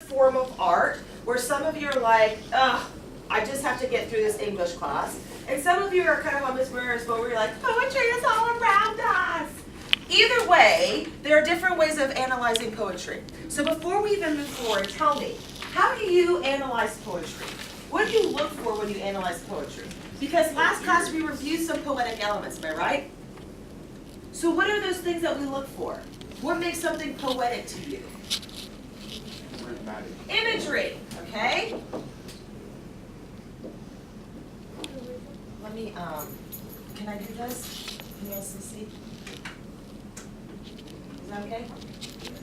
form of art where some of you are like, ugh, I just have to get through this English class. And some of you are kind of on this mirror boat where you're like, poetry is all around us. Either way, there are different ways of analyzing poetry. So before we even move forward, tell me, how do you analyze poetry? What do you look for when you analyze poetry? Because last class we reviewed some poetic elements, am I right? So what are those things that we look for? What makes something poetic to you? Imagery, okay? Let me, can I do this? Can you guys see? Is that okay?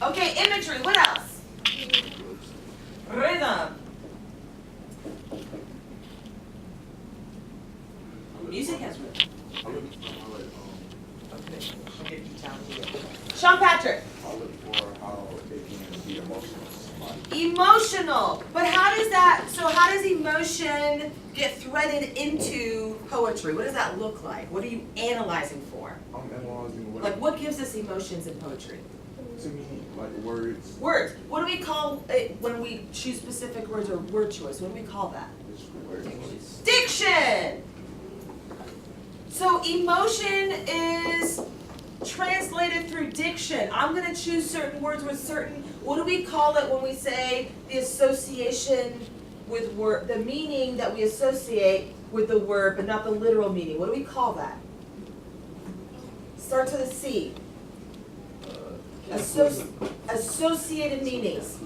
Okay, imagery, what else? Rhythm. Music has rhythm. Okay, I'll get you down here. Sean Patrick. I look for how it can be emotional. Emotional. But how does that, so how does emotion get threaded into poetry? What does that look like? What are you analyzing for? I'm analyzing what gives us emotions in poetry? To me, like words. Words. What do we call it when we choose specific words or word choice? What do we call that? Diction. So emotion is translated through diction. I'm going to choose certain words with certain, what do we call it when we say the association with word, the meaning that we associate with the word, but not the literal meaning? What do we call that? Starts with a C. Associated meanings.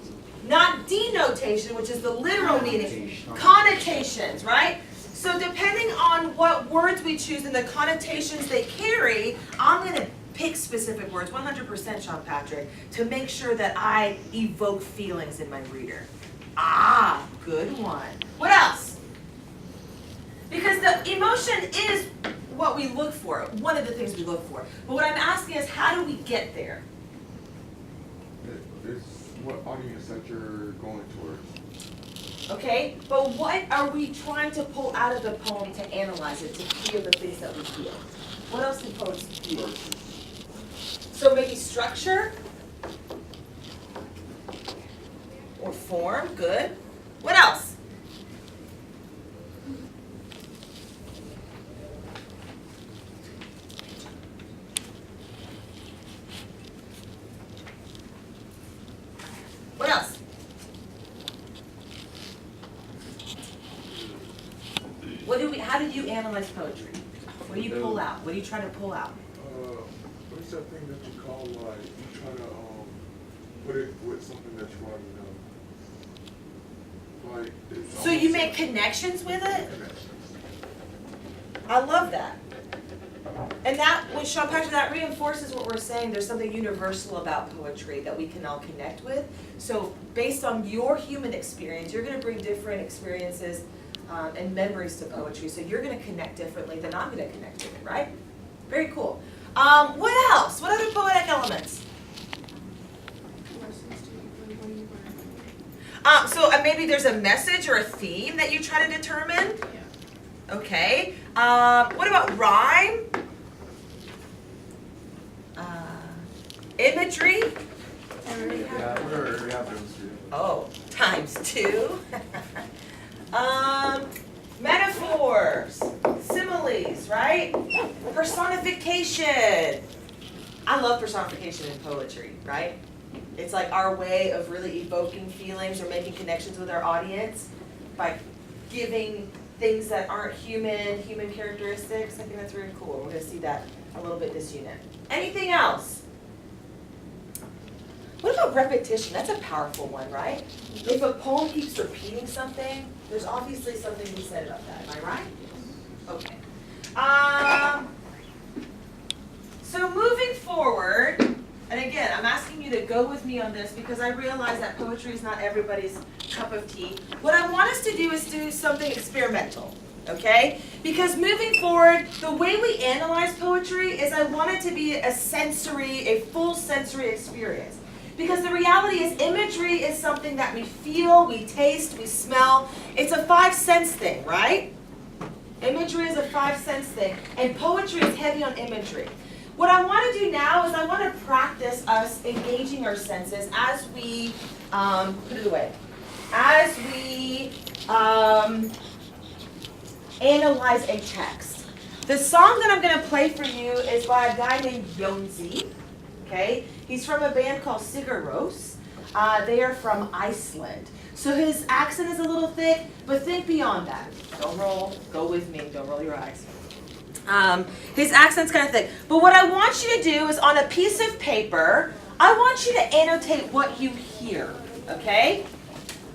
Not denotation, which is the literal meaning. Connotations, right? So depending on what words we choose and the connotations they carry, I'm going to pick specific words, 100% Sean Patrick, to make sure that I evoke feelings in my reader. Ah, good one. What else? Because the emotion is what we look for, one of the things we look for. But what I'm asking is, how do we get there? It's what audience that you're going towards. Okay, but what are we trying to pull out of the poem to analyze it, to feel the things that we feel? What else do poets do? So maybe structure? Or form, good. What else? What else? How do you analyze poetry? What do you pull out? What are you trying to pull out? What's that thing that you call, like, you try to put it with something that you already know? Like, so you make connections with it? I love that. And that, with Sean Patrick, that reinforces what we're saying. There's something universal about poetry that we can all connect with. So based on your human experience, you're going to bring different experiences and memories to poetry. So you're going to connect differently than I'm going to connect with it, right? Very cool. What else? What other poetic elements? So maybe there's a message or a theme that you try to determine? Yeah. Okay. What about rhyme? Imagery? Oh, times two. Metaphors, similes, right? Personification. I love personification in poetry, right? It's like our way of really evoking feelings or making connections with our audience by giving things that aren't human characteristics. I think that's very cool. We're going to see that a little bit this unit. Anything else? What about repetition? That's a powerful one, right? If a poem keeps repeating something, there's obviously something to be said about that. Am I right? Okay. So moving forward, and again, I'm asking you to go with me on this because I realize that poetry is not everybody's cup of tea. What I want us to do is do something experimental, okay? Because moving forward, the way we analyze poetry is I want it to be a full sensory experience. Because the reality is imagery is something that we feel, we taste, we smell. It's a 5 sense thing, right? Imagery is a 5 sense thing, and poetry is heavy on imagery. What I want to do now is I want to practice us engaging our senses as we, put it away. as we analyze a text. The song that I'm going to play for you is by a guy named Jónsi. Okay, he's from a band called Sigur Rós. They are from Iceland. So his accent is a little thick, but think beyond that. Don't roll, go with me, don't roll your eyes. His accent's kind of thick. But what I want you to do is on a piece of paper, I want you to annotate what you hear, okay?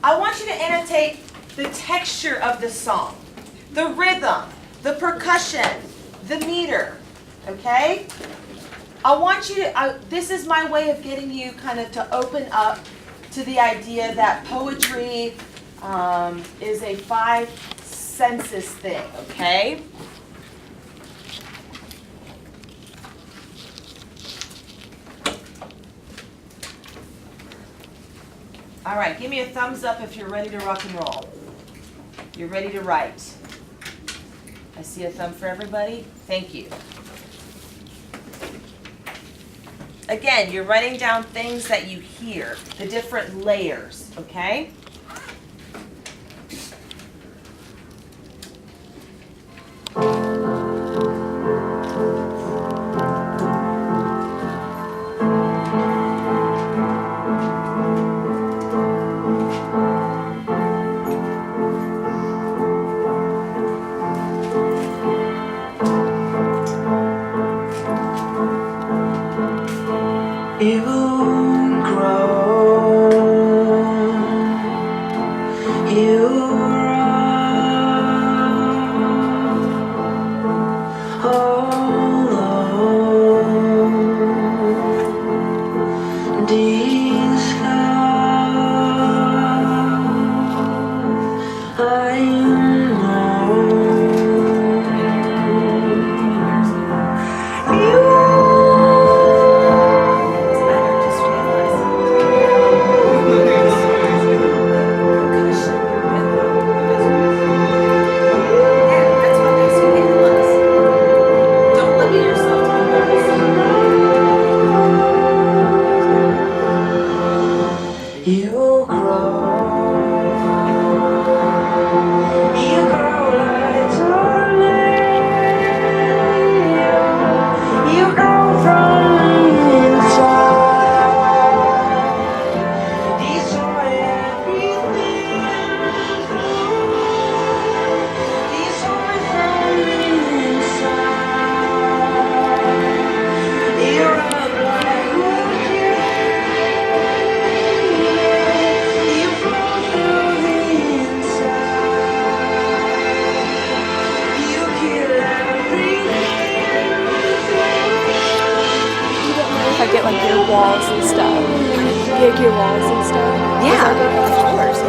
I want you to annotate the texture of the song, the rhythm, the percussion, the meter, okay? I want you to, this is my way of getting you kind of to open up to the idea that poetry is a 5 senses thing, okay? All right, give me a thumbs up if you're ready to rock and roll. You're ready to write. I see a thumb for everybody. Thank you. Again, you're writing down things that you hear, the different layers, okay? You grow, you run all alone, disguised. I know you. You grow like tornado. You grow from inside. Destroy everything. Destroy from inside. You're a black hole. You flow through the inside. You kill everything. If I get like your walls and stuff. Like your walls and stuff. Yeah, Is that of okay? course.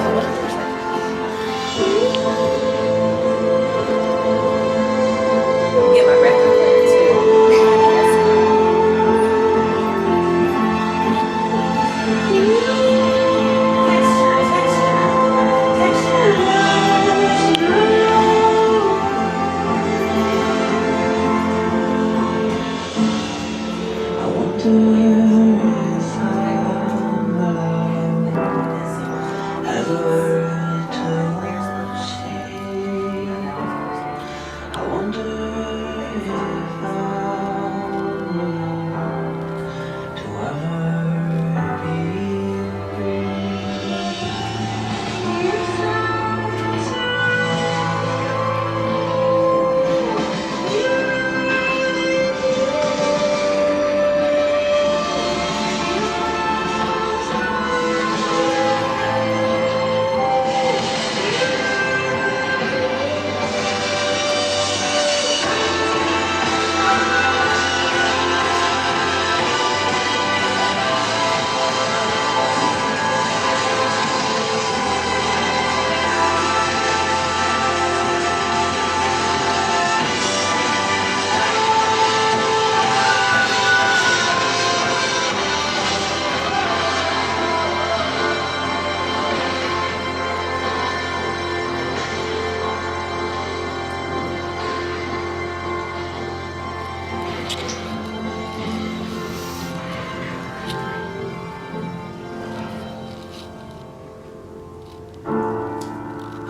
Get my record player too. I wonder if I'm alive.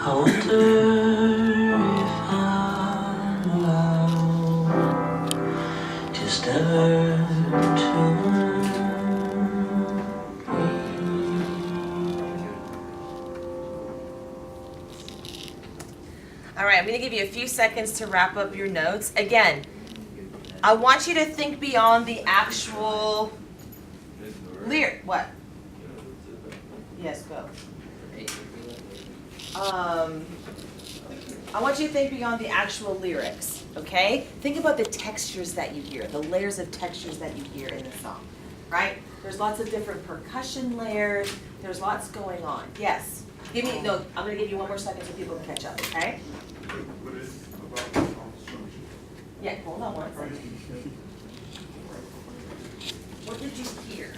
I wonder if I'm allowed just ever to All right, I'm gonna give you a few seconds to wrap up your notes. Again, I want you to think beyond the actual lyric. What? Yes, go. I want you to think beyond the actual lyrics, okay? Think about the textures that you hear, the layers of textures that you hear in the song, right? There's lots of different percussion layers. There's lots going on. Yes. No, I'm gonna give you one more second so people can catch up, okay? What is about the song structure? Yeah, hold on one second. What did you hear?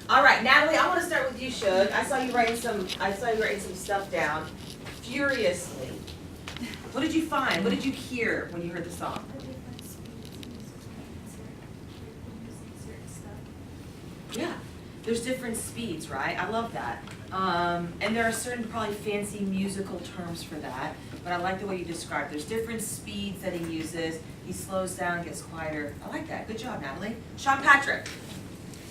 All right, Natalie, I want to start with you, Shug. I saw you writing some stuff down furiously. What did you find? What did you hear when you heard the song? Yeah, there's different speeds, right? I love that. And there are certain probably fancy musical terms for that, but I like the way you described. There's different speeds that he uses. He slows down, gets quieter. I like that. Good job, Natalie. Sean Patrick.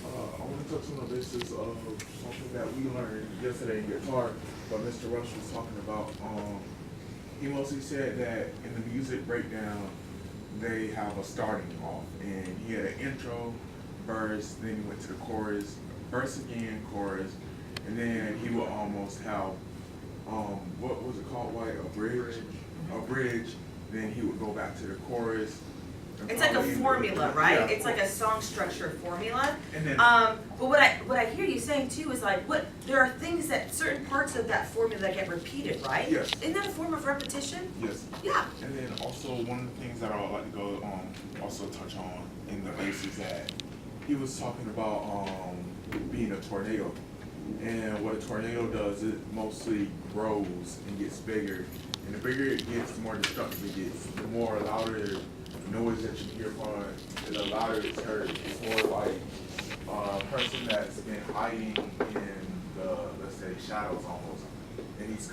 I want to touch on the basis of something that we learned yesterday in guitar, but Mr. Rush was talking about. He mostly said that in the music breakdown, they have a starting off, and he had an intro, verse, then he went to the chorus, verse again, chorus, and then he would almost have, what was it called, White? A bridge? A bridge, then he would go back to the chorus. It's like a formula, right? Yeah. It's like a song structure formula. And then, But what I hear you saying too is like, there are things that, certain parts of that formula that get repeated, right? Yes. Isn't that a form of repetition? yes. Yeah. And then also one of the things that I would like to go also touch on in the bass is that he was talking about being a tornado. And what a tornado does, it mostly grows and gets bigger. And the bigger it gets, the more destructive it gets. The more louder noise that you hear from it, the louder it's heard. It's more like a person that's been hiding in the, let's say, shadows almost. And he's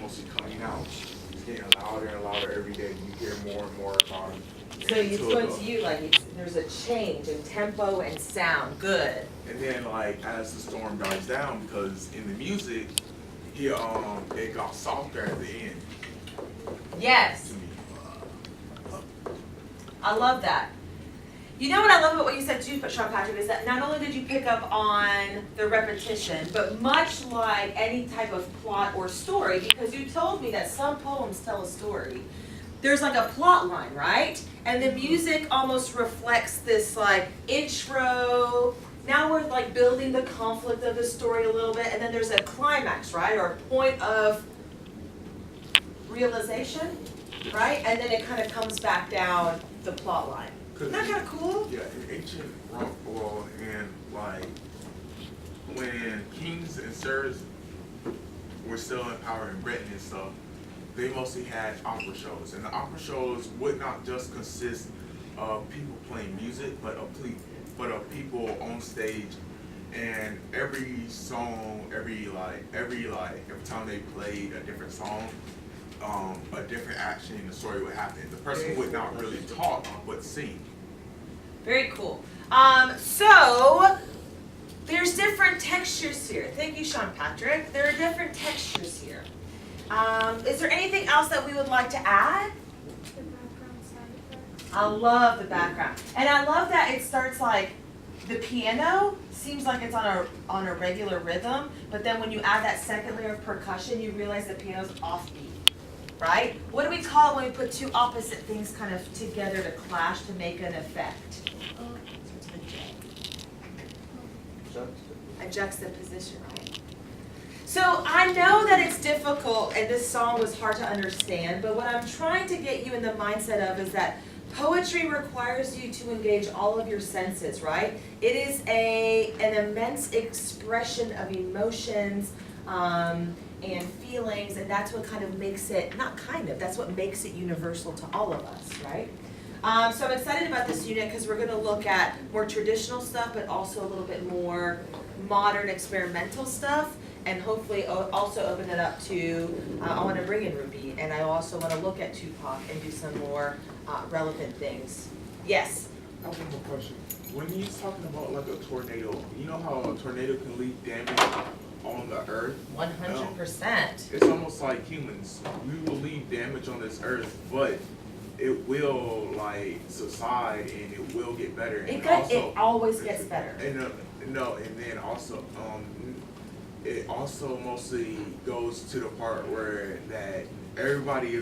mostly coming out. It's getting louder and louder every day. You hear more and more about him. So it's going to you like there's a change in tempo and sound. Good. And then like as the storm dies down, because in the music, it got softer at the end Yes. to me. I love that. You know what I love about what you said too, Sean Patrick, is that not only did you pick up on the repetition, but much like any type of plot or story, because you told me that some poems tell a story, there's like a plot line, right? And the music almost reflects this like intro. Now we're like building the conflict of the story a little bit, and then there's a climax, right? Or a point of realization, right? And then it kind of comes back down the plot line. Isn't that kind of cool? Yeah, in ancient Rome, well, and like when kings and sirs were still in power in Britain and stuff, they mostly had opera shows, and the opera shows would not just consist of people playing music, but of people on stage, and every song, every time they played a different song, a different action in the story would happen. The person would not really talk, but sing. Very cool. So there's different textures here. Thank you, Sean Patrick. There are different textures here. Is there anything else that we would like to add? The background sound effects. I love the background, and I love that it starts like the piano seems like it's on a regular rhythm, but then when you add that second layer of percussion, you realize the piano's offbeat, right? What do we call it when we put two opposite things kind of together to clash to make an effect? A juxtaposition, right? So I know that it's difficult and this song was hard to understand, but what I'm trying to get you in the mindset of is that poetry requires you to engage all of your senses, right? It is an immense expression of emotions. and feelings, and that's what kind of makes it, not kind of, that's what makes it universal to all of us, right? So I'm excited about this unit because we're gonna look at more traditional stuff, but also a little bit more modern experimental stuff, and hopefully also open it up to, I wanna bring in Ruby, and I also wanna look at Tupac and do some more relevant things. Yes? I have one more question. When he's talking about like a tornado, you know how a tornado can leave damage on the earth? 100%. It's almost like humans. We will leave damage on this earth, but it will like subside and it will get better. And It always gets better. And and then also, it also mostly goes to the part where that everybody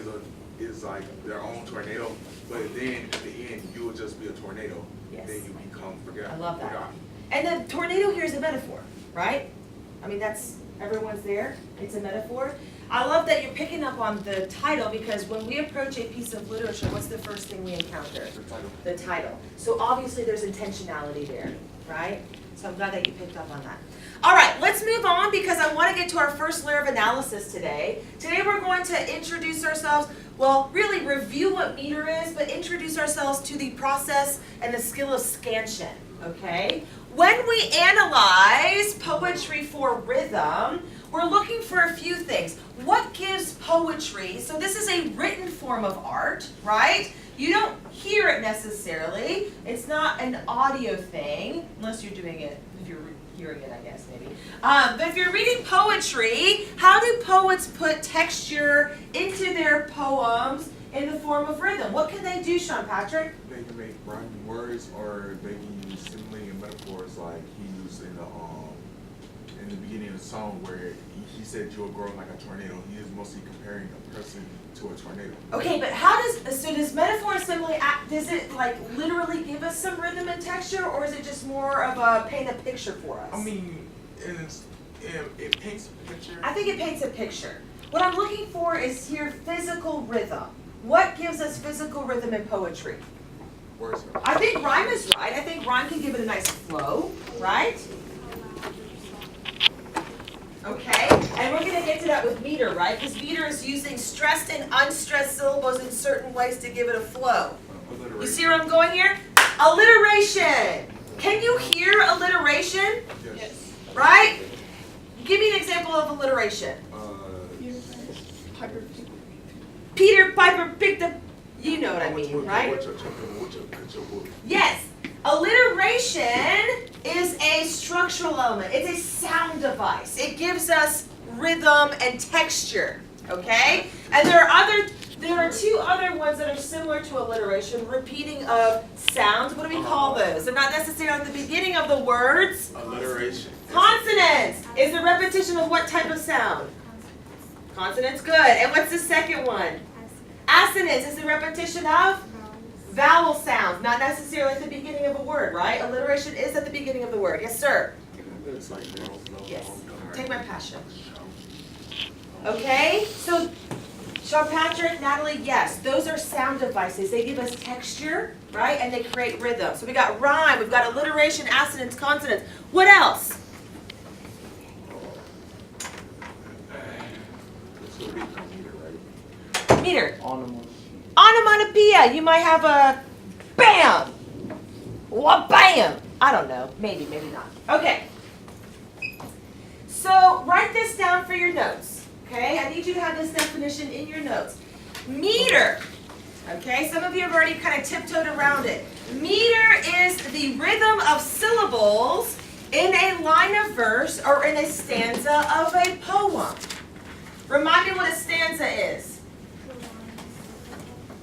is like their own tornado, but then at the end you will just be a tornado. Yes. Then you become forgotten. I love that. Forgotten. And the tornado here is a metaphor, right? I mean, that's, everyone's there, it's a metaphor. I love that you're picking up on the title, because when we approach a piece of literature, what's the first thing we encounter? The title. The title. So obviously there's intentionality there, right? So I'm glad that you picked up on that. All right, let's move on because I want to get to our first layer of analysis today. Today we're going to introduce ourselves, well, really review what meter is, but introduce ourselves to the process and the skill of scansion, okay? When we analyze poetry for rhythm, we're looking for a few things. What gives poetry, so this is a written form of art, right? You don't hear it necessarily. It's not an audio thing, unless you're doing it, if you're hearing it, I guess, maybe. But if you're reading poetry, how do poets put texture into their poems in the form of rhythm? What can they do, Sean Patrick? They can make rhyming words, or they can use simile and metaphors like he used in the beginning of the song where he said you'll grow like a tornado. He is mostly comparing a person to a tornado. Okay, but how does metaphor and simile act, does it like literally give us some rhythm and texture, or is it just more of a paint a picture for us? I mean, it paints a picture. I think it paints a picture. What I'm looking for is here physical rhythm. What gives us physical rhythm in poetry? Words. I think rhyme is right. I think rhyme can give it a nice flow, right? Okay, and we're gonna get to that with meter, right? Because meter is using stressed and unstressed syllables in certain ways to give it a flow. You see where I'm going here? Alliteration. Can you hear alliteration? Yes. Right? Give me an example of alliteration. Peter Piper picked up, you know what I mean, right? Yes. Alliteration is a structural element. It's a sound device. It gives us rhythm and texture, okay? And there are two other ones that are similar to alliteration, repeating of sounds. What do we call those? They're not necessarily at the beginning of the words. Alliteration. Consonants is the repetition of what type of sound? Consonants, good. And what's the second one? Assonance is the repetition of vowel sounds, not necessarily at the beginning of a word, right? Alliteration is at the beginning of the word. Yes, sir. Yes. Take my passion. Okay, so Sean Patrick, Natalie, yes, those are sound devices. They give us texture, right? And they create rhythm. So we got rhyme, we've got alliteration, assonance, consonants. What else? Meter. Onomatopoeia. You might have a bam. What bam? I don't know. Maybe, maybe not. Okay. So write this down for your notes. Okay? I need you to have this definition in your notes. Meter. Okay? Some of you have already kind of tiptoed around it. Meter is the rhythm of syllables in a line of verse or in a stanza of a poem. Remind me what a stanza is.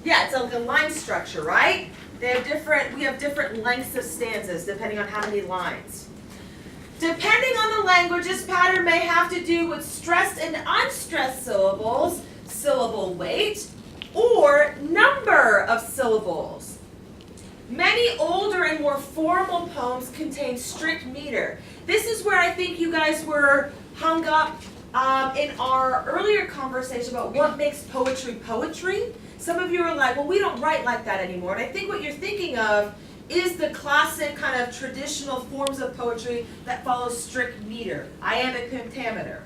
Yeah, it's like a line structure, right? We have different lengths of stanzas depending on how many lines. Depending on the language, this pattern may have to do with stressed and unstressed syllables, syllable weight, or number of syllables. Many older and more formal poems contain strict meter. This is where I think you guys were hung up in our earlier conversation about what makes poetry poetry. Some of you are like, well, we don't write like that anymore. And I think what you're thinking of is the classic kind of traditional forms of poetry that follow strict meter. Iambic pentameter,